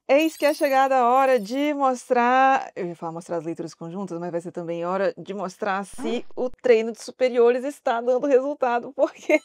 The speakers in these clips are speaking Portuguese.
Eis que é chegada a hora de mostrar eu ia falar mostrar as leituras conjuntas, mas vai ser também hora de mostrar se o treino de superiores está dando resultado, porque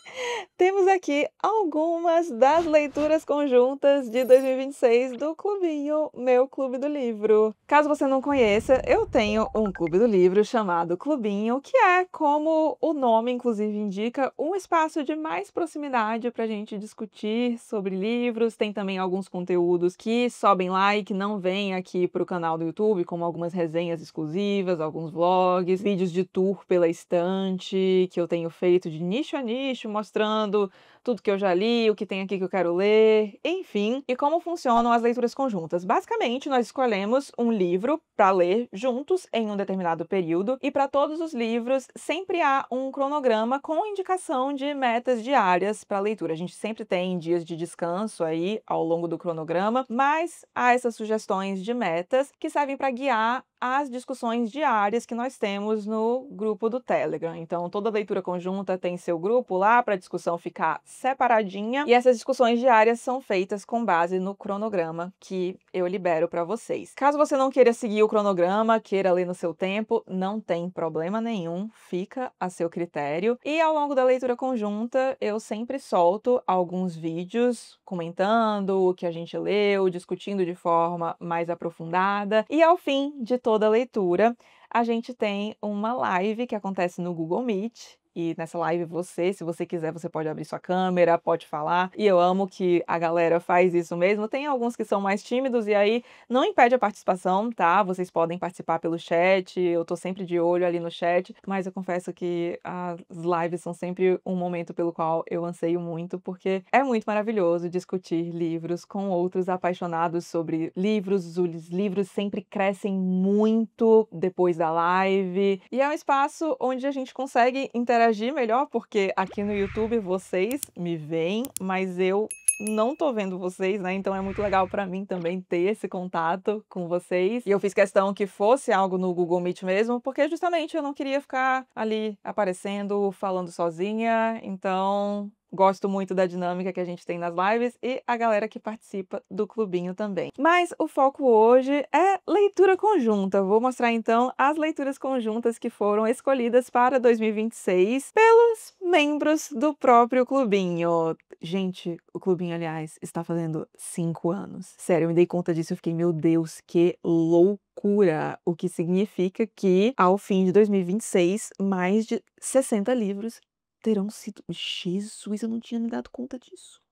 temos aqui algumas das leituras conjuntas de 2026 do Clubinho, meu Clube do Livro. Caso você não conheça, eu tenho um clube do livro chamado Clubinho, que é, como o nome inclusive indica, um espaço de mais proximidade para a gente discutir sobre livros. Tem também alguns conteúdos que sobem lá e que não vêm aqui para o canal do YouTube, como algumas resenhas exclusivas, alguns vlogs, vídeos de tour pela estante que eu tenho feito de nicho a nicho, mostrando tudo que eu já li, o que tem aqui que eu quero ler, enfim. E como funcionam as leituras conjuntas? Basicamente, nós escolhemos um livro para ler juntos em um determinado período, e para todos os livros sempre há um cronograma com indicação de metas diárias para leitura. A gente sempre tem dias de descanso aí ao longo do cronograma, mas há essas sugestões de metas que servem para guiar as discussões diárias que nós temos no grupo do Telegram. Então, toda leitura conjunta tem seu grupo lá para a discussão ficar separadinha, e essas discussões diárias são feitas com base no cronograma que eu libero para vocês. Caso você não queira seguir o cronograma, queira ler no seu tempo, não tem problema nenhum, fica a seu critério. E ao longo da leitura conjunta, eu sempre solto alguns vídeos comentando o que a gente leu, discutindo de forma mais aprofundada, e ao fim de toda a leitura, a gente tem uma live que acontece no Google Meet. E nessa live você, se você quiser, você pode abrir sua câmera, pode falar. E eu amo que a galera faz isso mesmo. Tem alguns que são mais tímidos e aí não impede a participação, tá? Vocês podem participar pelo chat, eu tô sempre de olho ali no chat, mas eu confesso que as lives são sempre um momento pelo qual eu anseio muito, porque é muito maravilhoso discutir livros com outros apaixonados sobre livros. Os livros sempre crescem muito depois da live, e é um espaço onde a gente consegue interagir melhor, porque aqui no YouTube vocês me veem, mas eu não tô vendo vocês, né, então é muito legal pra mim também ter esse contato com vocês. E eu fiz questão que fosse algo no Google Meet mesmo, porque justamente eu não queria ficar ali aparecendo, falando sozinha, então gosto muito da dinâmica que a gente tem nas lives e a galera que participa do clubinho também. Mas o foco hoje é leitura conjunta. Vou mostrar então as leituras conjuntas que foram escolhidas para 2026 pelos membros do próprio clubinho. Gente, o clubinho, aliás, está fazendo 5 anos. Sério, eu me dei conta disso e eu fiquei, meu Deus, que loucura! O que significa que, ao fim de 2026, mais de 60 livros terão sido. Jesus, eu não tinha me dado conta disso.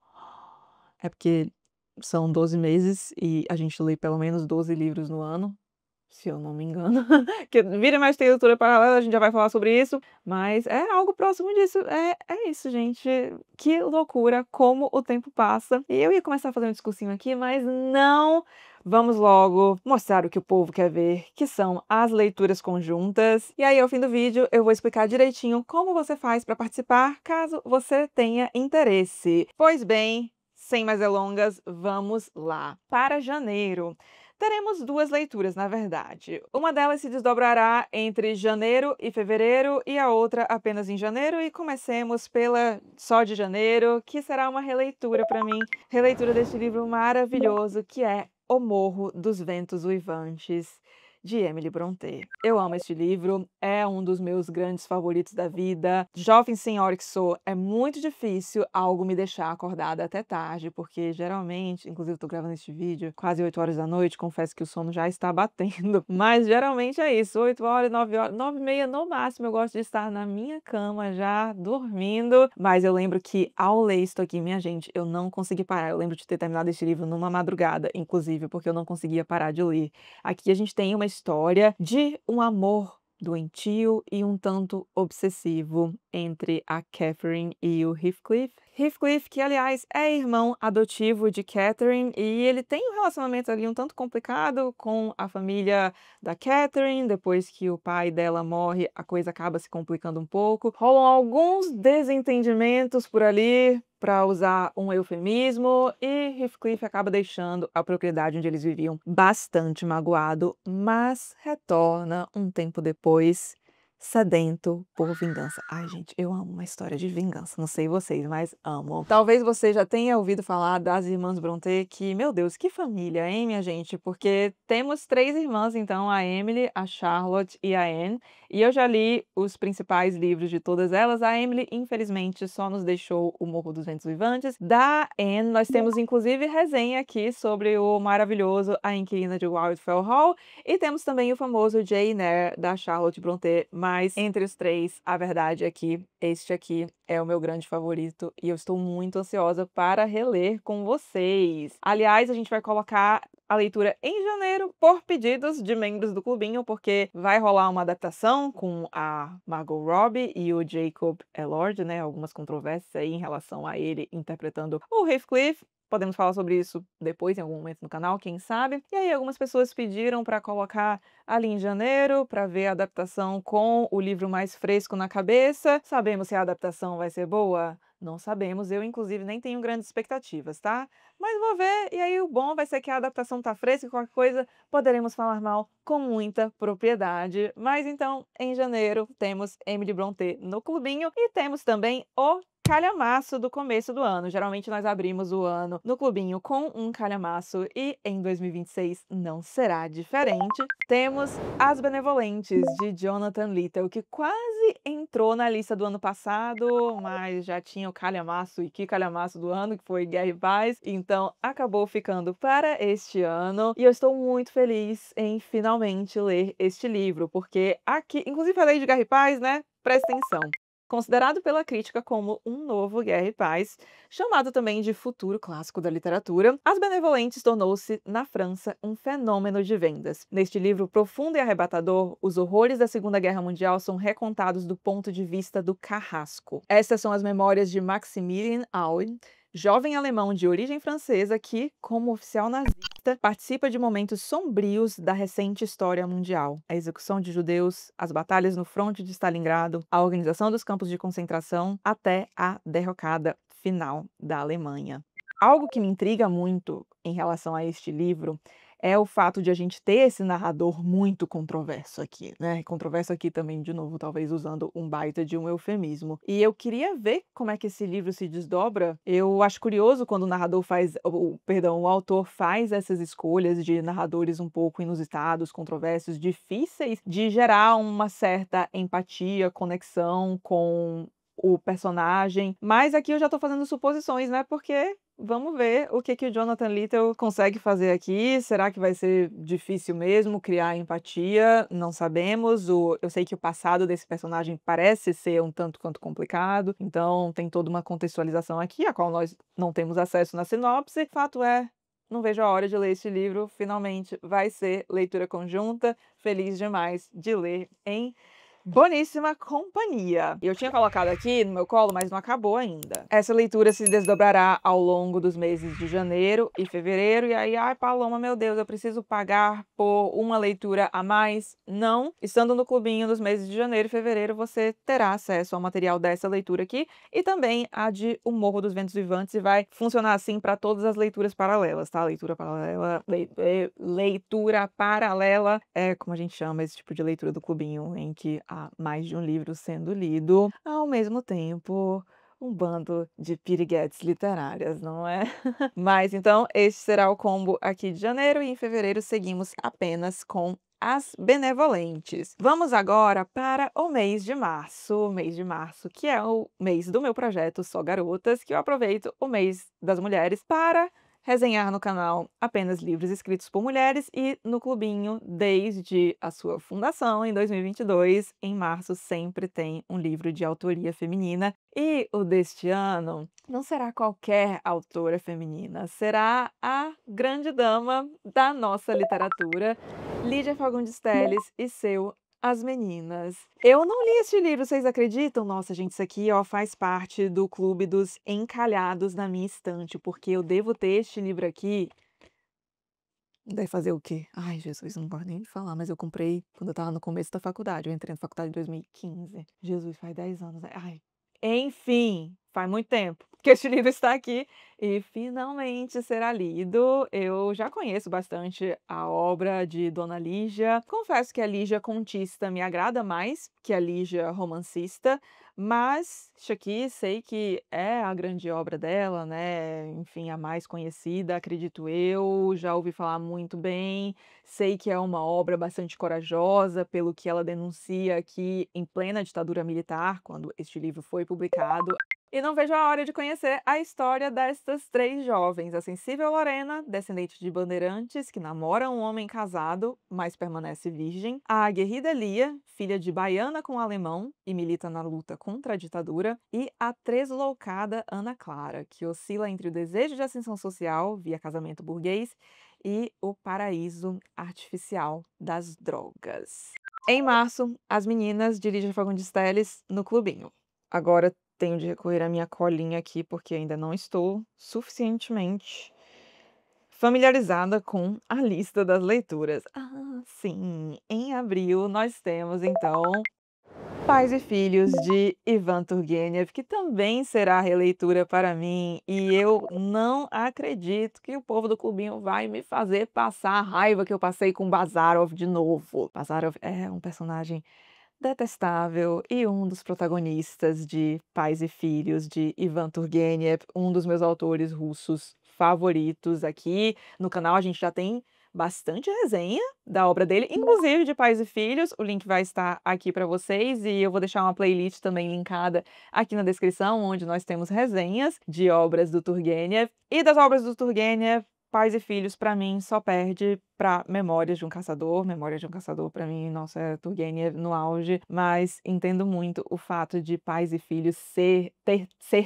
É porque são 12 meses e a gente lê pelo menos 12 livros no ano, se eu não me engano. Que vira e mexe tem leitura paralela, a gente já vai falar sobre isso, mas é algo próximo disso. É isso, gente. Que loucura como o tempo passa. E eu ia começar a fazer um discursinho aqui, mas não. Vamos logo mostrar o que o povo quer ver, que são as leituras conjuntas. E aí, ao fim do vídeo, eu vou explicar direitinho como você faz para participar, caso você tenha interesse. Pois bem, sem mais delongas, vamos lá. Para janeiro, teremos 2 leituras, na verdade. Uma delas se desdobrará entre janeiro e fevereiro e a outra apenas em janeiro, e comecemos pela só de janeiro, que será uma releitura para mim, releitura deste livro maravilhoso que é O Morro dos Ventos Uivantes, de Emily Brontë. Eu amo este livro, é um dos meus grandes favoritos da vida. Jovem senhora que sou, é muito difícil algo me deixar acordada até tarde, porque geralmente, inclusive eu tô gravando este vídeo quase 8 horas da noite, confesso que o sono já está batendo, mas geralmente é isso, 8 horas, 9 horas, 9h30 no máximo eu gosto de estar na minha cama já dormindo, mas eu lembro que ao ler isso aqui, minha gente, eu não consegui parar. Eu lembro de ter terminado este livro numa madrugada, inclusive, porque eu não conseguia parar de ler. Aqui a gente tem uma história de um amor doentio e um tanto obsessivo entre a Catherine e o Heathcliff. Heathcliff, que aliás é irmão adotivo de Catherine, e ele tem um relacionamento ali um tanto complicado com a família da Catherine. Depois que o pai dela morre, a coisa acaba se complicando um pouco. Rolam alguns desentendimentos por ali, para usar um eufemismo, e Heathcliff acaba deixando a propriedade onde eles viviam bastante magoado, mas retorna um tempo depois, Sedento por vingança. Ai, gente, eu amo uma história de vingança. Não sei vocês, mas amo. Talvez você já tenha ouvido falar das irmãs Brontë, que, meu Deus, que família, hein, minha gente? Porque temos 3 irmãs, então, a Emily, a Charlotte e a Anne. E eu já li os principais livros de todas elas. A Emily, infelizmente, só nos deixou O Morro dos Ventos Vivantes. Da Anne, nós temos inclusive resenha aqui sobre o maravilhoso A Inquilina de Wildfell Hall. E temos também o famoso Jane Eyre, da Charlotte Brontë, mas entre os 3, a verdade é que este aqui é o meu grande favorito e eu estou muito ansiosa para reler com vocês. Aliás, a gente vai colocar a leitura em janeiro por pedidos de membros do clubinho, porque vai rolar uma adaptação com a Margot Robbie e o Jacob Elord, né? Algumas controvérsias aí em relação a ele interpretando o Heathcliff. Podemos falar sobre isso depois, em algum momento no canal, quem sabe. E aí algumas pessoas pediram para colocar ali em janeiro, para ver a adaptação com o livro mais fresco na cabeça. Sabemos se a adaptação vai ser boa? Não sabemos, eu inclusive nem tenho grandes expectativas, tá? Mas vou ver, e aí o bom vai ser que a adaptação tá fresca e qualquer coisa poderemos falar mal com muita propriedade. Mas então, em janeiro, temos Emily Brontë no clubinho e temos também o calhamaço do começo do ano. Geralmente nós abrimos o ano no clubinho com um calhamaço e em 2026 não será diferente. Temos As Benevolentes, de Jonathan Little, que quase entrou na lista do ano passado, mas já tinha o calhamaço, e que calhamaço do ano, que foi Guerra e Paz, então acabou ficando para este ano. E eu estou muito feliz em finalmente ler este livro, porque aqui, inclusive falei de Guerra e Paz, né? Presta atenção. Considerado pela crítica como um novo Guerra e Paz, chamado também de futuro clássico da literatura, As Benevolentes tornou-se, na França, um fenômeno de vendas. Neste livro profundo e arrebatador, os horrores da Segunda Guerra Mundial são recontados do ponto de vista do carrasco. Estas são as memórias de Maximilien Aue, jovem alemão de origem francesa que, como oficial nazista, participa de momentos sombrios da recente história mundial. A execução de judeus, as batalhas no fronte de Stalingrado, a organização dos campos de concentração, até a derrocada final da Alemanha. Algo que me intriga muito em relação a este livro é o fato de a gente ter esse narrador muito controverso aqui, né? Controverso aqui também, de novo, talvez usando um baita de um eufemismo. E eu queria ver como é que esse livro se desdobra. Eu acho curioso quando o narrador faz, perdão, o autor faz essas escolhas de narradores um pouco inusitados, controversos, difíceis de gerar uma certa empatia, conexão com o personagem. Mas aqui eu já tô fazendo suposições, né? Porque vamos ver o que que o Jonathan Little consegue fazer aqui. Será que vai ser difícil mesmo criar empatia? Não sabemos. Eu sei que o passado desse personagem parece ser um tanto quanto complicado, então tem toda uma contextualização aqui, a qual nós não temos acesso na sinopse. Fato é, não vejo a hora de ler este livro. Finalmente vai ser leitura conjunta. Feliz demais de ler em boníssima companhia. Eu tinha colocado aqui no meu colo, mas não acabou ainda. Essa leitura se desdobrará ao longo dos meses de janeiro e fevereiro. E aí, ai, Paloma, meu Deus, eu preciso pagar por uma leitura a mais? Não. Estando no clubinho dos meses de janeiro e fevereiro, você terá acesso ao material dessa leitura aqui e também a de O Morro dos Ventos Vivantes, e vai funcionar assim para todas as leituras paralelas, tá? Leitura paralela, leitura paralela é como a gente chama esse tipo de leitura do clubinho, em que há mais de um livro sendo lido ao mesmo tempo. Um bando de piriguetes literárias, não é? Mas então, este será o combo aqui de janeiro, e em fevereiro seguimos apenas com As Benevolentes. Vamos agora para o mês de março, que é o mês do meu projeto Só Garotas, que eu aproveito o mês das mulheres para resenhar no canal apenas livros escritos por mulheres, e no clubinho, desde a sua fundação em 2022, em março sempre tem um livro de autoria feminina. E o deste ano não será qualquer autora feminina, será a grande dama da nossa literatura, Lídia Fagundes Telles, e seu As Meninas. Eu não li este livro, vocês acreditam? Nossa, gente, isso aqui, ó, faz parte do clube dos encalhados na minha estante, porque eu devo ter este livro aqui. Deve fazer o quê? Ai, Jesus, não gosto nem de falar, mas eu comprei quando eu estava no começo da faculdade. Eu entrei na faculdade em 2015. Jesus, faz 10 anos, né? Ai. Enfim, Faz muito tempo que este livro está aqui e finalmente será lido. Eu já conheço bastante a obra de Dona Lígia. Confesso que a Lígia contista me agrada mais que a Lígia romancista, mas isso aqui sei que é a grande obra dela, né? Enfim, a mais conhecida, acredito eu. Já ouvi falar muito bem. Sei que é uma obra bastante corajosa, pelo que ela denuncia aqui em plena ditadura militar, quando este livro foi publicado. E não vejo a hora de conhecer a história destas 3 jovens, a sensível Lorena, descendente de bandeirantes, que namora um homem casado, mas permanece virgem, a aguerrida Lia, filha de baiana com alemão e milita na luta contra a ditadura, e a tresloucada Ana Clara, que oscila entre o desejo de ascensão social, via casamento burguês, e o paraíso artificial das drogas. Em março, as meninas de Lígia Fagundes Telles no clubinho. Agora tenho de recorrer à minha colinha aqui, porque ainda não estou suficientemente familiarizada com a lista das leituras. Ah, sim, em abril nós temos então Pais e Filhos de Ivan Turgenev, que também será releitura para mim, e eu não acredito que o povo do clubinho vai me fazer passar a raiva que eu passei com Bazarov de novo. Bazarov é um personagem detestável e um dos protagonistas de Pais e Filhos, de Ivan Turgenev, um dos meus autores russos favoritos. Aqui no canal a gente já tem bastante resenha da obra dele, inclusive de Pais e Filhos. O link vai estar aqui para vocês e eu vou deixar uma playlist também linkada aqui na descrição, onde nós temos resenhas de obras do Turgenev. E das obras do Turgenev, Pais e Filhos, para mim, só perde pra Memórias de um Caçador. Memórias de um Caçador, para mim, nossa, é Turgenev no auge, mas entendo muito o fato de Pais e Filhos ser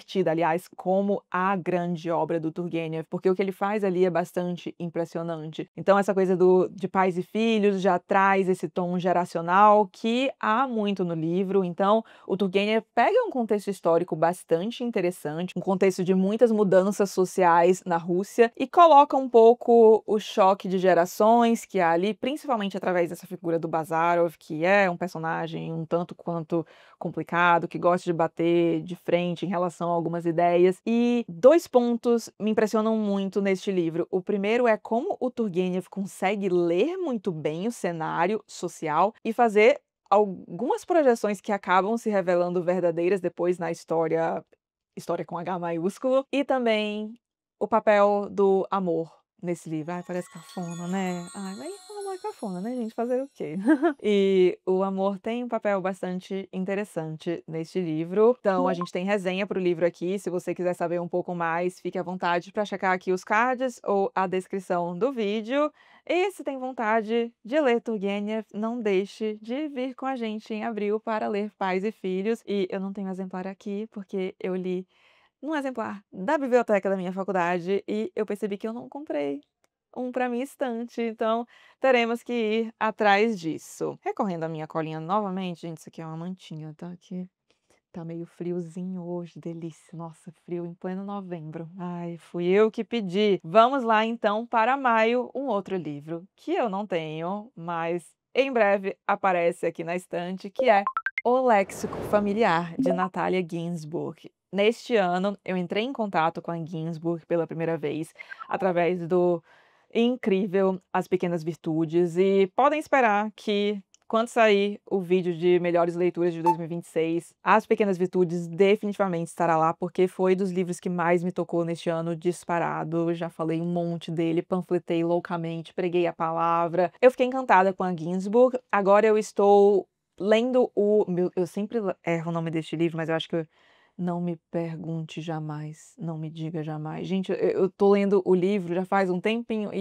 tida, aliás, como a grande obra do Turgenev, porque o que ele faz ali é bastante impressionante. Então essa coisa de Pais e Filhos já traz esse tom geracional que há muito no livro. Então o Turgenev pega um contexto histórico bastante interessante, um contexto de muitas mudanças sociais na Rússia, e coloca um pouco o choque de gerações que há ali, principalmente através dessa figura do Bazarov, que é um personagem um tanto quanto complicado, que gosta de bater de frente em relação a algumas ideias. E 2 pontos me impressionam muito neste livro. O primeiro é como o Turgenev consegue ler muito bem o cenário social e fazer algumas projeções que acabam se revelando verdadeiras depois na história com H maiúsculo, e também o papel do amor nesse livro. Ai, parece cafona, né? Ai, mas amor é cafona, né, gente? Fazer o quê? E o amor tem um papel bastante interessante neste livro. Então a gente tem resenha para o livro aqui. Se você quiser saber um pouco mais, fique à vontade para checar aqui os cards ou a descrição do vídeo. E se tem vontade de ler Turgenev, não deixe de vir com a gente em abril para ler Pais e Filhos. E eu não tenho exemplar aqui, porque eu li num exemplar da biblioteca da minha faculdade e eu percebi que eu não comprei um para minha estante, então teremos que ir atrás disso. Recorrendo à minha colinha novamente, gente, isso aqui é uma mantinha, tá? Que tá meio friozinho hoje, delícia. Nossa, frio em pleno novembro. Ai, fui eu que pedi. Vamos lá então para maio, um outro livro que eu não tenho, mas em breve aparece aqui na estante, que é O Léxico Familiar, de Natalia Ginzburg. Neste ano, eu entrei em contato com a Ginzburg pela primeira vez através do incrível As Pequenas Virtudes, e podem esperar que quando sair o vídeo de melhores leituras de 2026, As Pequenas Virtudes definitivamente estará lá, porque foi dos livros que mais me tocou neste ano, disparado. Já falei um monte dele, panfletei loucamente, preguei a palavra. Eu fiquei encantada com a Ginzburg. Agora eu estou lendo eu sempre erro o nome deste livro, mas eu acho que Não Me Pergunte Jamais, Não Me Diga Jamais. Gente, eu tô lendo o livro já faz um tempinho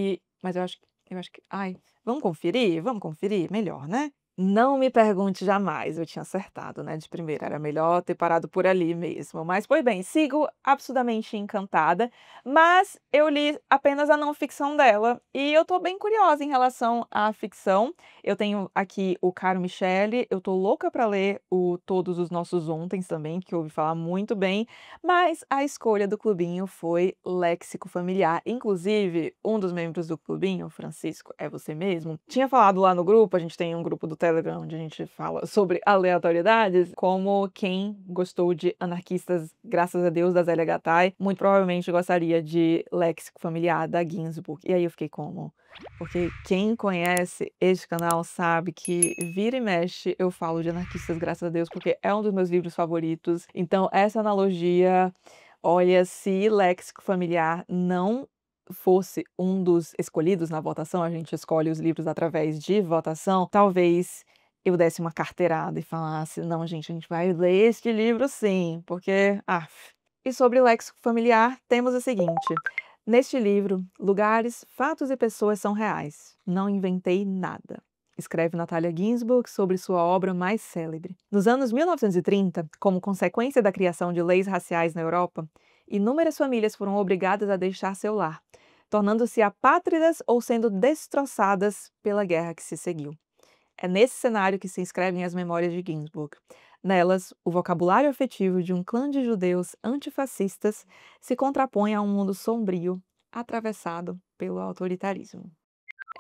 mas eu acho que ai, vamos conferir? Vamos conferir? Melhor, né? Não Me Pergunte Jamais, eu tinha acertado, né, de primeira, era melhor ter parado por ali mesmo. Mas, pois bem, sigo absurdamente encantada, mas eu li apenas a não ficção dela, e eu tô bem curiosa em relação à ficção. Eu tenho aqui o Caro Michele, eu tô louca pra ler o Todos os Nossos Ontens também, que eu ouvi falar muito bem, mas a escolha do clubinho foi Léxico Familiar. Inclusive, um dos membros do clubinho, Francisco, é você mesmo, tinha falado lá no grupo, a gente tem um grupo do Telegram, onde a gente fala sobre aleatoriedades, como quem gostou de Anarquistas, graças a Deus, da Zélia Gattai, muito provavelmente gostaria de Léxico Familiar, da Ginsburg. E aí eu fiquei como? Porque quem conhece este canal sabe que vira e mexe eu falo de Anarquistas, graças a Deus, porque é um dos meus livros favoritos. Então essa analogia, olha, se Léxico Familiar não fosse um dos escolhidos na votação, a gente escolhe os livros através de votação, talvez eu desse uma carteirada e falasse: "Não, gente, a gente vai ler este livro sim, porque, af". E sobre léxico familiar, temos o seguinte: neste livro, lugares, fatos e pessoas são reais. Não inventei nada. Escreve Natalia Ginzburg sobre sua obra mais célebre. Nos anos 1930, como consequência da criação de leis raciais na Europa, inúmeras famílias foram obrigadas a deixar seu lar, tornando-se apátridas ou sendo destroçadas pela guerra que se seguiu. É nesse cenário que se inscrevem as memórias de Ginsburg. Nelas, o vocabulário afetivo de um clã de judeus antifascistas se contrapõe a um mundo sombrio, atravessado pelo autoritarismo.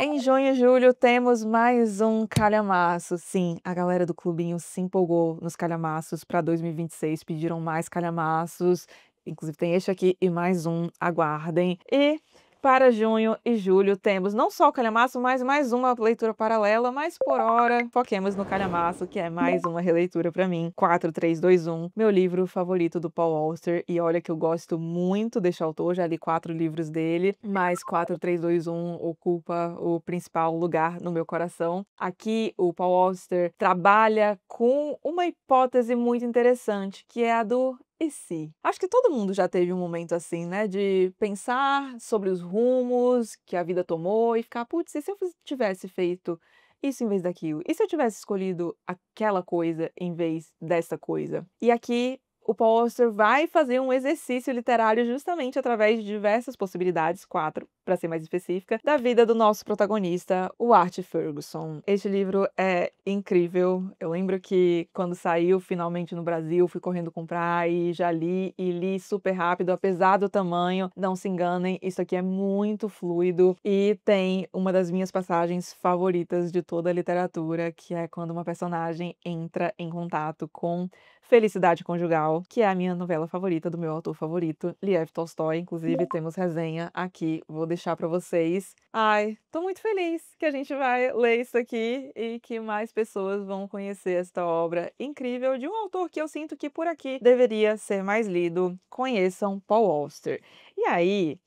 Em junho e julho temos mais um calhamaço. Sim, a galera do clubinho se empolgou nos calhamaços para 2026, pediram mais calhamaços. Inclusive tem este aqui e mais um, aguardem. E para junho e julho temos não só o calhamaço, mas mais uma leitura paralela, mas por hora foquemos no calhamaço, que é mais uma releitura para mim. 4321, meu livro favorito do Paul Auster, e olha que eu gosto muito deste autor, já li 4 livros dele, mas 4321 ocupa o principal lugar no meu coração. Aqui o Paul Auster trabalha com uma hipótese muito interessante, que é a do "e se?". Acho que todo mundo já teve um momento assim, né, de pensar sobre os rumos que a vida tomou e ficar: "Putz, e se eu tivesse feito isso em vez daquilo? E se eu tivesse escolhido aquela coisa em vez dessa coisa?". E aqui o Paul Auster vai fazer um exercício literário justamente através de diversas possibilidades, 4 para ser mais específica, da vida do nosso protagonista, o Art Ferguson. Este livro é incrível. Eu lembro que quando saiu finalmente no Brasil, fui correndo comprar e já li, e li super rápido, apesar do tamanho. Não se enganem, isso aqui é muito fluido e tem uma das minhas passagens favoritas de toda a literatura, que é quando uma personagem entra em contato com Felicidade Conjugal, que é a minha novela favorita do meu autor favorito, Lev Tolstói. Inclusive temos resenha aqui, vou deixar para vocês. Ai, tô muito feliz que a gente vai ler isso aqui e que mais pessoas vão conhecer esta obra incrível de um autor que eu sinto que por aqui deveria ser mais lido. Conheçam Paul Auster. E aí,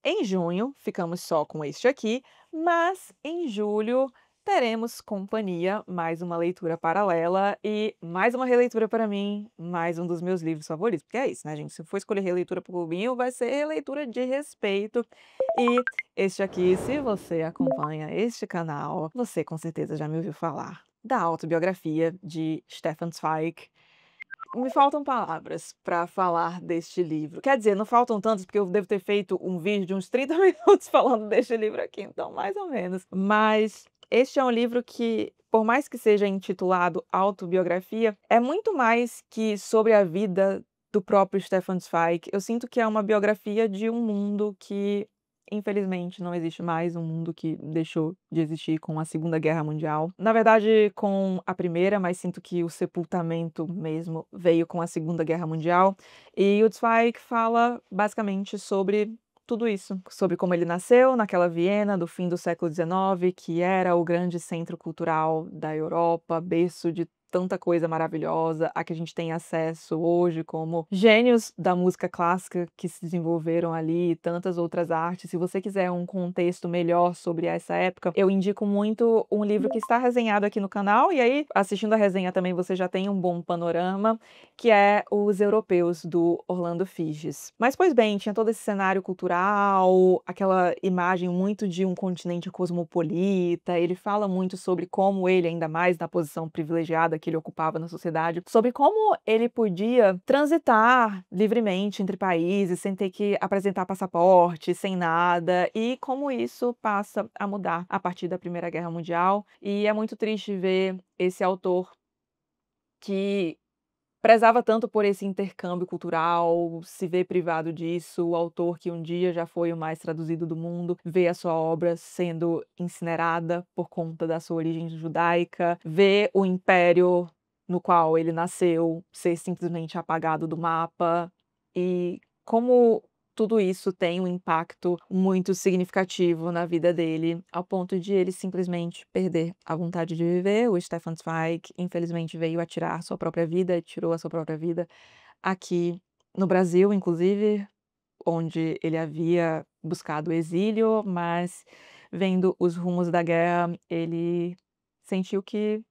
em junho, ficamos só com este aqui, mas em julho teremos Companhia, mais uma leitura paralela e mais uma releitura para mim, mais um dos meus livros favoritos, porque é isso, né, gente? Se for escolher releitura para o clubinho, vai ser releitura de respeito. E este aqui, se você acompanha este canal, você com certeza já me ouviu falar da autobiografia de Stefan Zweig. Me faltam palavras para falar deste livro. Quer dizer, não faltam tantas, porque eu devo ter feito um vídeo de uns 30 minutos falando deste livro aqui, então mais ou menos. Mas este é um livro que, por mais que seja intitulado autobiografia, é muito mais que sobre a vida do próprio Stefan Zweig. Eu sinto que é uma biografia de um mundo que, infelizmente, não existe mais, um mundo que deixou de existir com a Segunda Guerra Mundial. Na verdade, com a Primeira, mas sinto que o sepultamento mesmo veio com a Segunda Guerra Mundial. E o Zweig fala basicamente sobre tudo isso, sobre como ele nasceu naquela Viena do fim do século XIX, que era o grande centro cultural da Europa, berço de tanta coisa maravilhosa, a que a gente tem acesso hoje, como gênios da música clássica que se desenvolveram ali, e tantas outras artes. Se você quiser um contexto melhor sobre essa época, eu indico muito um livro que está resenhado aqui no canal, e aí, assistindo a resenha também, você já tem um bom panorama, que é Os Europeus, do Orlando Figes. Mas, pois bem, tinha todo esse cenário cultural, aquela imagem muito de um continente cosmopolita. Ele fala muito sobre como ele, ainda mais na posição privilegiada que ele ocupava na sociedade, sobre como ele podia transitar livremente entre países sem ter que apresentar passaporte, sem nada, e como isso passa a mudar a partir da Primeira Guerra Mundial. E é muito triste ver esse autor que prezava tanto por esse intercâmbio cultural, se vê privado disso, o autor que um dia já foi o mais traduzido do mundo, vê a sua obra sendo incinerada por conta da sua origem judaica, vê o império no qual ele nasceu ser simplesmente apagado do mapa, e como tudo isso tem um impacto muito significativo na vida dele, ao ponto de ele simplesmente perder a vontade de viver. O Stefan Zweig, infelizmente, veio a tirar sua própria vida, tirou a sua própria vida aqui no Brasil, inclusive, onde ele havia buscado exílio, mas vendo os rumos da guerra, ele sentiu que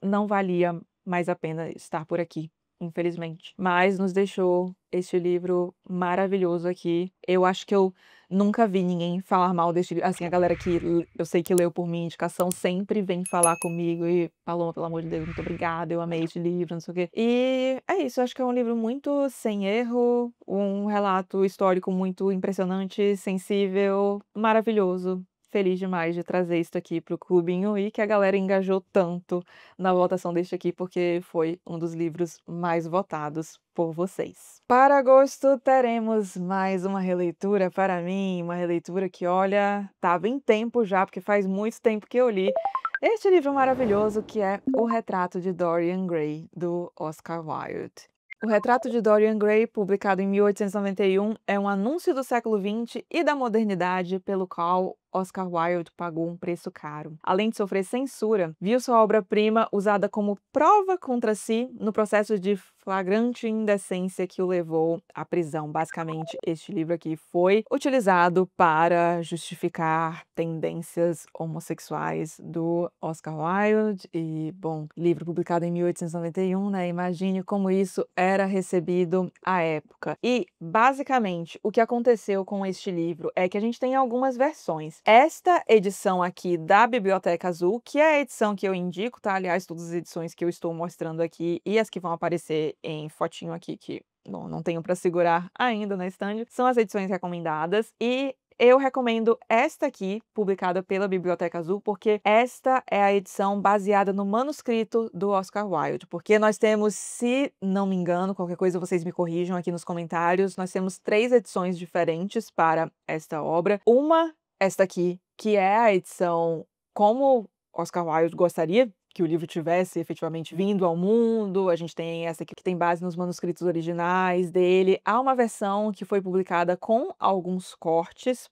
não valia mais a pena estar por aqui, infelizmente. Mas nos deixou este livro maravilhoso aqui. Eu acho que eu nunca vi ninguém falar mal deste livro. Assim, a galera que eu sei que leu por minha indicação sempre vem falar comigo e: "Paloma, pelo amor de Deus, muito obrigada, eu amei este livro, não sei o quê". E é isso, eu acho que é um livro muito sem erro, um relato histórico muito impressionante, sensível, maravilhoso. Feliz demais de trazer isso aqui para o clubinho e que a galera engajou tanto na votação deste aqui, porque foi um dos livros mais votados por vocês. Para agosto, teremos mais uma releitura para mim, uma releitura que, olha, estava em tempo já, porque faz muito tempo que eu li este livro maravilhoso que é O Retrato de Dorian Gray, do Oscar Wilde. O Retrato de Dorian Gray, publicado em 1891, é um anúncio do século XX e da modernidade pelo qual Oscar Wilde pagou um preço caro. Além de sofrer censura, viu sua obra-prima usada como prova contra si no processo de flagrante indecência que o levou à prisão. Basicamente, este livro aqui foi utilizado para justificar tendências homossexuais do Oscar Wilde e, bom, livro publicado em 1891, né? Imagine como isso era recebido à época. E, basicamente, o que aconteceu com este livro é que a gente tem algumas versões. Esta edição aqui da Biblioteca Azul, que é a edição que eu indico, tá? Aliás, todas as edições que eu estou mostrando aqui e as que vão aparecer em fotinho aqui, que, bom, não tenho para segurar ainda na estande, são as edições recomendadas e eu recomendo esta aqui, publicada pela Biblioteca Azul, porque esta é a edição baseada no manuscrito do Oscar Wilde, porque nós temos, se não me engano, qualquer coisa vocês me corrijam aqui nos comentários, nós temos 3 edições diferentes para esta obra. Uma, esta aqui, que é a edição como Oscar Wilde gostaria que o livro tivesse efetivamente vindo ao mundo. A gente tem essa aqui que tem base nos manuscritos originais dele. Há uma versão que foi publicada com alguns cortes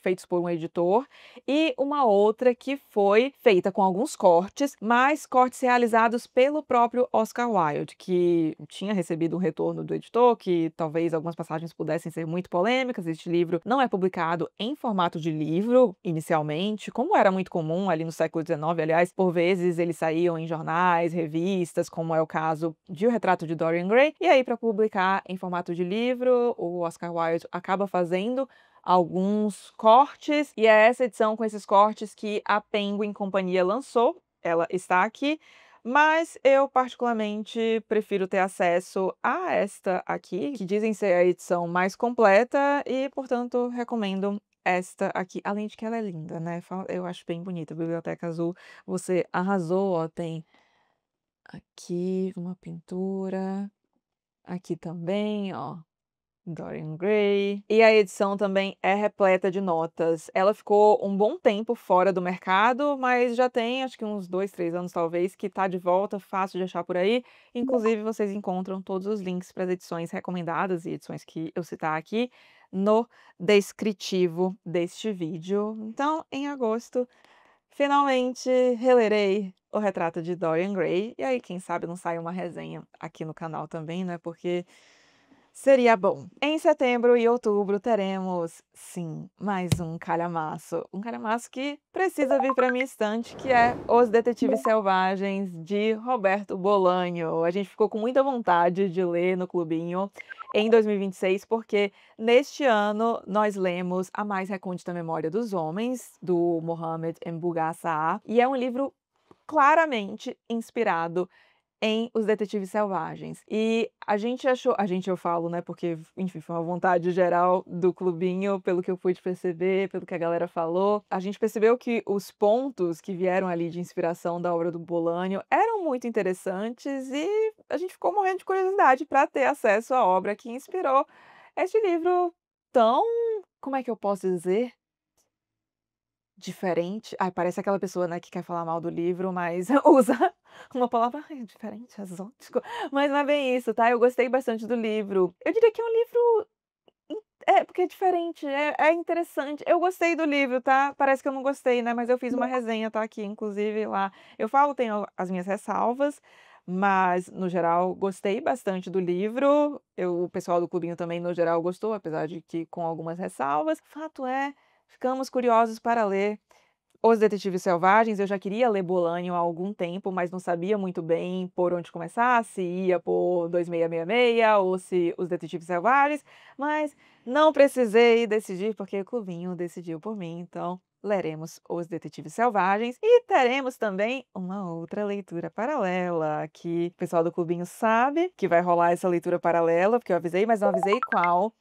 feitos por um editor, e uma outra que foi feita com alguns cortes, mas cortes realizados pelo próprio Oscar Wilde, que tinha recebido um retorno do editor, que talvez algumas passagens pudessem ser muito polêmicas. Este livro não é publicado em formato de livro, inicialmente, como era muito comum ali no século XIX. Aliás, por vezes eles saíam em jornais, revistas, como é o caso de O Retrato de Dorian Gray, e aí para publicar em formato de livro, o Oscar Wilde acaba fazendo alguns cortes, e é essa edição com esses cortes que a Penguin Companhia lançou. Ela está aqui, mas eu particularmente prefiro ter acesso a esta aqui, que dizem ser a edição mais completa e, portanto, recomendo esta aqui. Além de que ela é linda, né, eu acho bem bonita. A Biblioteca Azul, você arrasou, ó, tem aqui uma pintura, aqui também, ó. Dorian Gray. E a edição também é repleta de notas. Ela ficou um bom tempo fora do mercado, mas já tem acho que uns 2, 3 anos talvez, que tá de volta, fácil de achar por aí. Inclusive, vocês encontram todos os links para as edições recomendadas e edições que eu citar aqui no descritivo deste vídeo. Então, em agosto, finalmente relerei O Retrato de Dorian Gray. E aí, quem sabe não sai uma resenha aqui no canal também, né? Porque seria bom. Em setembro e outubro teremos, sim, mais um calhamaço. Um calhamaço que precisa vir para minha estante, que é Os Detetives Selvagens, de Roberto Bolanho. A gente ficou com muita vontade de ler no clubinho em 2026, porque neste ano nós lemos A Mais Recôndita Memória dos Homens, do Mohamed Mbougar Sarr, e é um livro claramente inspirado em Os Detetives Selvagens. E a gente eu falo, né, porque, enfim, foi uma vontade geral do clubinho, pelo que eu pude perceber, pelo que a galera falou. A gente percebeu que os pontos que vieram ali de inspiração da obra do Bolanho eram muito interessantes e a gente ficou morrendo de curiosidade para ter acesso à obra que inspirou este livro tão, como é que eu posso dizer? Diferente. Ai, parece aquela pessoa, né, que quer falar mal do livro, mas usa uma palavra, ai, diferente, exótico, mas não é bem isso, tá. Eu gostei bastante do livro. Eu diria que é um livro porque é diferente, é interessante. Eu gostei do livro, tá. Parece que eu não gostei, né, mas eu fiz uma resenha, tá aqui inclusive lá. Eu falo, tenho as minhas ressalvas, mas no geral gostei bastante do livro. O pessoal do clubinho também no geral gostou, apesar de que com algumas ressalvas. Fato é, ficamos curiosos para ler Os Detetives Selvagens. Eu já queria ler Bolanho há algum tempo, mas não sabia muito bem por onde começar, se ia por 2666 ou se Os Detetives Selvagens, mas não precisei decidir, porque o clubinho decidiu por mim, então leremos Os Detetives Selvagens e teremos também uma outra leitura paralela, que o pessoal do clubinho sabe que vai rolar essa leitura paralela, porque eu avisei, mas não avisei qual.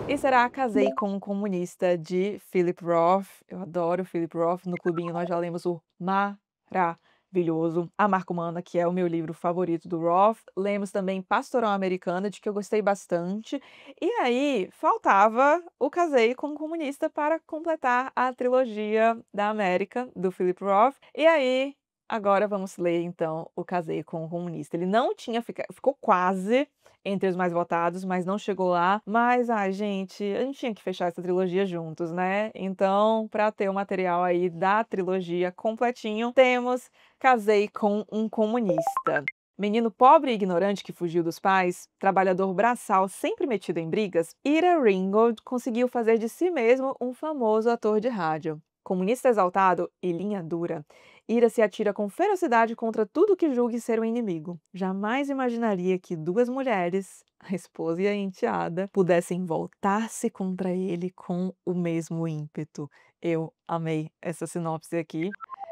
E será Casei com um Comunista, de Philip Roth. Eu adoro Philip Roth. No clubinho nós já lemos o maravilhoso A Marca Humana, que é o meu livro favorito do Roth. Lemos também Pastoral Americana, de que eu gostei bastante. E aí, faltava o Casei com um Comunista para completar a trilogia da América, do Philip Roth. E aí, agora vamos ler então o Casei com um Comunista. Ele não tinha ficou quase entre os mais votados, mas não chegou lá. Mas, ai, gente, a gente tinha que fechar essa trilogia juntos, né? Então, para ter o material aí da trilogia completinho, temos Casei com um Comunista. Menino pobre e ignorante que fugiu dos pais, trabalhador braçal sempre metido em brigas, Ira Ringgold conseguiu fazer de si mesmo um famoso ator de rádio. Comunista exaltado e linha dura, Ira se atira com ferocidade contra tudo que julgue ser um inimigo. Jamais imaginaria que duas mulheres, a esposa e a enteada, pudessem voltar-se contra ele com o mesmo ímpeto. Eu amei essa sinopse aqui.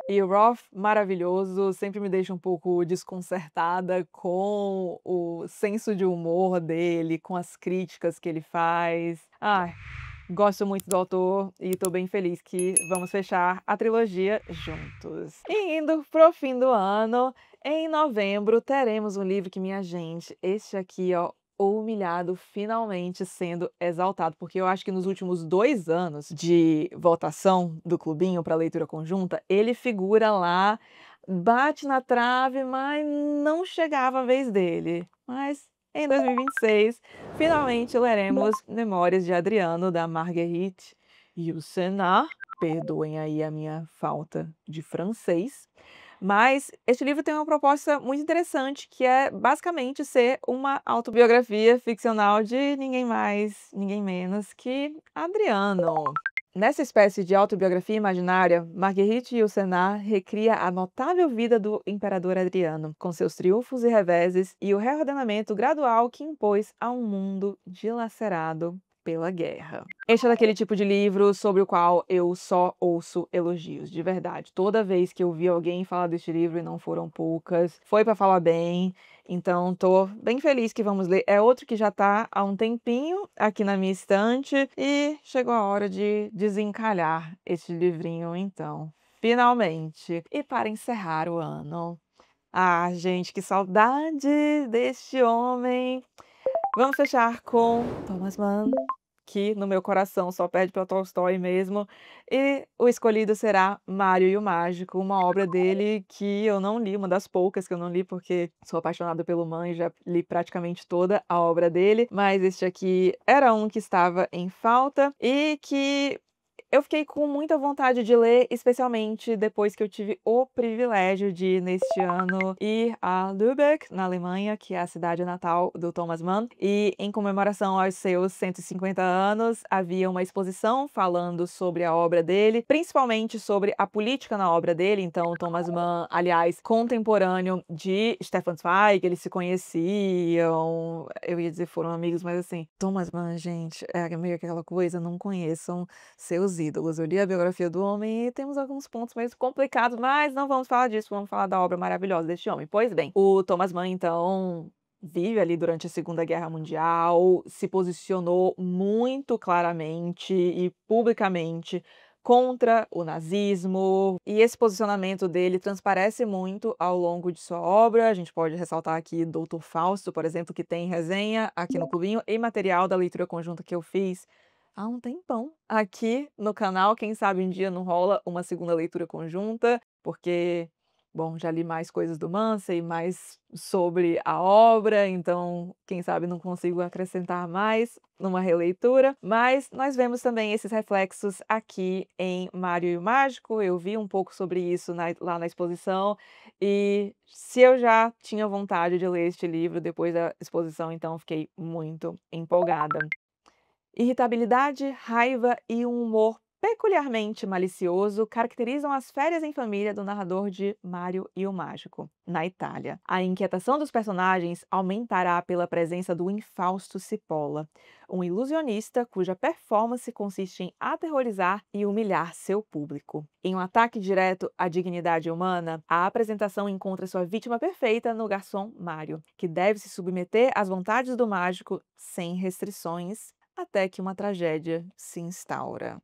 E o Roth, maravilhoso, sempre me deixa um pouco desconcertada com o senso de humor dele, com as críticas que ele faz. Ai, gosto muito do autor e estou bem feliz que vamos fechar a trilogia juntos. E indo pro fim do ano, em novembro, teremos um livro que, minha gente, este aqui, ó, O Humilhado, finalmente sendo exaltado, porque eu acho que nos últimos 2 anos de votação do clubinho para leitura conjunta, ele figura lá, bate na trave, mas não chegava a vez dele. Mas em 2026, finalmente leremos Memórias de Adriano, da Marguerite Yourcenar. Perdoem aí a minha falta de francês. Mas este livro tem uma proposta muito interessante, que é basicamente ser uma autobiografia ficcional de ninguém mais, ninguém menos que Adriano. Nessa espécie de autobiografia imaginária, Marguerite Yourcenar recria a notável vida do imperador Adriano, com seus triunfos e reveses e o reordenamento gradual que impôs a um mundo dilacerado pela guerra. Este é daquele tipo de livro sobre o qual eu só ouço elogios, de verdade. Toda vez que eu vi alguém falar deste livro, e não foram poucas, foi para falar bem, então tô bem feliz que vamos ler. É outro que já tá há um tempinho aqui na minha estante e chegou a hora de desencalhar este livrinho então, finalmente. E para encerrar o ano, ah, gente, que saudade deste homem. Vamos fechar com Thomas Mann, que no meu coração só perde para Tolstói mesmo, e o escolhido será Mário e o Mágico, uma obra dele que eu não li, uma das poucas que eu não li, porque sou apaixonada pelo Mann e já li praticamente toda a obra dele, mas este aqui era um que estava em falta e que eu fiquei com muita vontade de ler, especialmente depois que eu tive o privilégio de, neste ano, ir a Lübeck, na Alemanha, que é a cidade natal do Thomas Mann, e em comemoração aos seus 150 anos, havia uma exposição falando sobre a obra dele, principalmente sobre a política na obra dele. Então, Thomas Mann, aliás, contemporâneo de Stefan Zweig, eles se conheciam, eu ia dizer foram amigos, mas assim, Thomas Mann, gente, é meio aquela coisa, não conheçam seus meus ídolos. Eu li a biografia do homem e temos alguns pontos meio complicados, mas não vamos falar disso, vamos falar da obra maravilhosa deste homem. Pois bem, o Thomas Mann, então, vive ali durante a Segunda Guerra Mundial, se posicionou muito claramente e publicamente contra o nazismo, e esse posicionamento dele transparece muito ao longo de sua obra. A gente pode ressaltar aqui Doutor Fausto, por exemplo, que tem resenha aqui no Clubinho e material da leitura conjunta que eu fiz há um tempão aqui no canal. Quem sabe um dia não rola uma segunda leitura conjunta, porque, bom, já li mais coisas do Mann, sei mais sobre a obra, então quem sabe não consigo acrescentar mais numa releitura. Mas nós vemos também esses reflexos aqui em Mário e o Mágico. Eu vi um pouco sobre isso lá na exposição, e se eu já tinha vontade de ler este livro depois da exposição, então fiquei muito empolgada. Irritabilidade, raiva e um humor peculiarmente malicioso caracterizam as férias em família do narrador de Mário e o Mágico, na Itália. A inquietação dos personagens aumentará pela presença do infausto Cipolla, um ilusionista cuja performance consiste em aterrorizar e humilhar seu público. Em um ataque direto à dignidade humana, a apresentação encontra sua vítima perfeita no garçom Mário, que deve se submeter às vontades do mágico sem restrições, até que uma tragédia se instaura.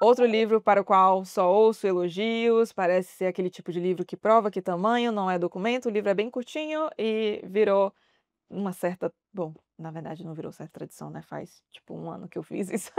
Outro livro para o qual só ouço elogios, parece ser aquele tipo de livro que prova que tamanho não é documento. O livro é bem curtinho e virou uma certa, bom, na verdade não virou certa tradição, né, faz tipo 1 ano que eu fiz isso.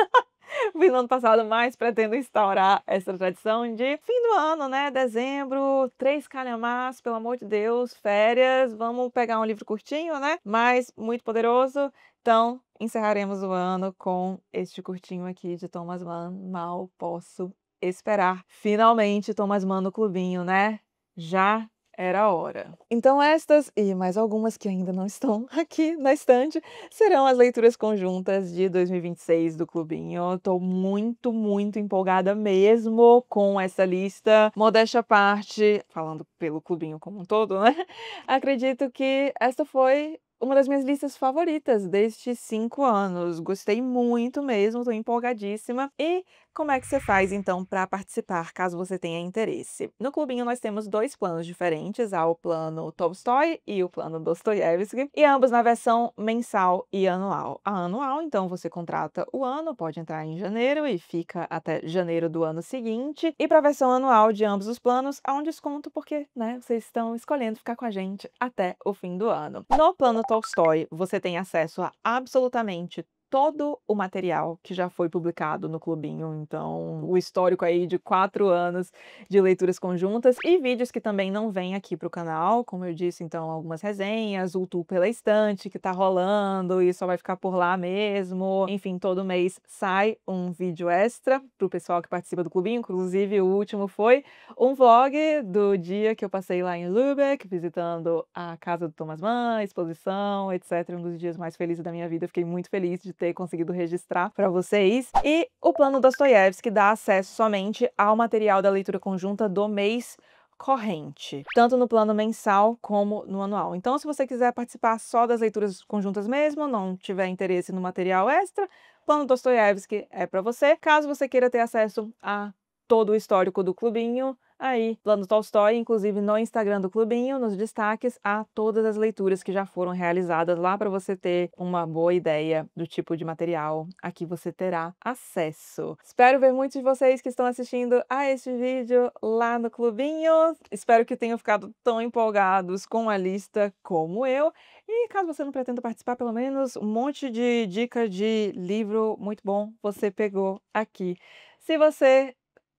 Vi no ano passado, mas pretendo instaurar essa tradição de fim do ano, né, dezembro, 3 calhamaços, pelo amor de Deus, férias, vamos pegar um livro curtinho, né, mas muito poderoso. Então, encerraremos o ano com este curtinho aqui de Thomas Mann. Mal posso esperar. Finalmente, Thomas Mann no clubinho, né? Já era hora. Então estas e mais algumas que ainda não estão aqui na estante serão as leituras conjuntas de 2026 do Clubinho. Estou muito, muito empolgada mesmo com essa lista. Modéstia à parte, falando pelo Clubinho como um todo, né? Acredito que esta foi uma das minhas listas favoritas destes 5 anos. Gostei muito mesmo, estou empolgadíssima. E como é que você faz, então, para participar, caso você tenha interesse? No Clubinho nós temos 2 planos diferentes, há o plano Tolstói e o plano Dostoiévski, e ambos na versão mensal e anual. A anual, então, você contrata o ano, pode entrar em janeiro e fica até janeiro do ano seguinte. E para a versão anual de ambos os planos, há um desconto porque, né, vocês estão escolhendo ficar com a gente até o fim do ano. No plano Tolstói, você tem acesso a absolutamente todo o material que já foi publicado no Clubinho, então o histórico aí de 4 anos de leituras conjuntas e vídeos que também não vêm aqui para o canal, como eu disse, então algumas resenhas, o tour pela estante que tá rolando e só vai ficar por lá mesmo. Enfim, todo mês sai um vídeo extra pro pessoal que participa do Clubinho, inclusive o último foi um vlog do dia que eu passei lá em Lübeck, visitando a casa do Thomas Mann, a exposição, etc. Um dos dias mais felizes da minha vida, fiquei muito feliz de ter conseguido registrar para vocês. E o plano Dostoiévski dá acesso somente ao material da leitura conjunta do mês corrente, tanto no plano mensal como no anual. Então, se você quiser participar só das leituras conjuntas mesmo, não tiver interesse no material extra, plano Dostoiévski é para você. Caso você queira ter acesso a todo o histórico do Clubinho, aí, plano Tolstói, inclusive no Instagram do Clubinho, nos destaques, há todas as leituras que já foram realizadas lá para você ter uma boa ideia do tipo de material a que você terá acesso. Espero ver muitos de vocês que estão assistindo a este vídeo lá no Clubinho. Espero que tenham ficado tão empolgados com a lista como eu. E caso você não pretenda participar, pelo menos um monte de dica de livro muito bom você pegou aqui. Se você...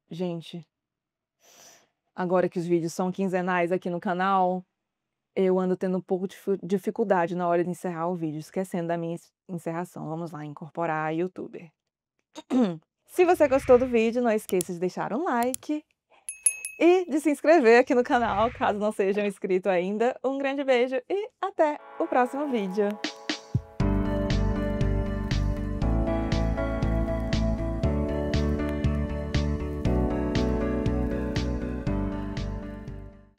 Gente, agora que os vídeos são quinzenais aqui no canal, eu ando tendo um pouco de dificuldade na hora de encerrar o vídeo, esquecendo da minha encerração. Vamos lá, incorporar youtuber. Se você gostou do vídeo, não esqueça de deixar um like e de se inscrever aqui no canal, caso não seja inscrito ainda. Um grande beijo e até o próximo vídeo.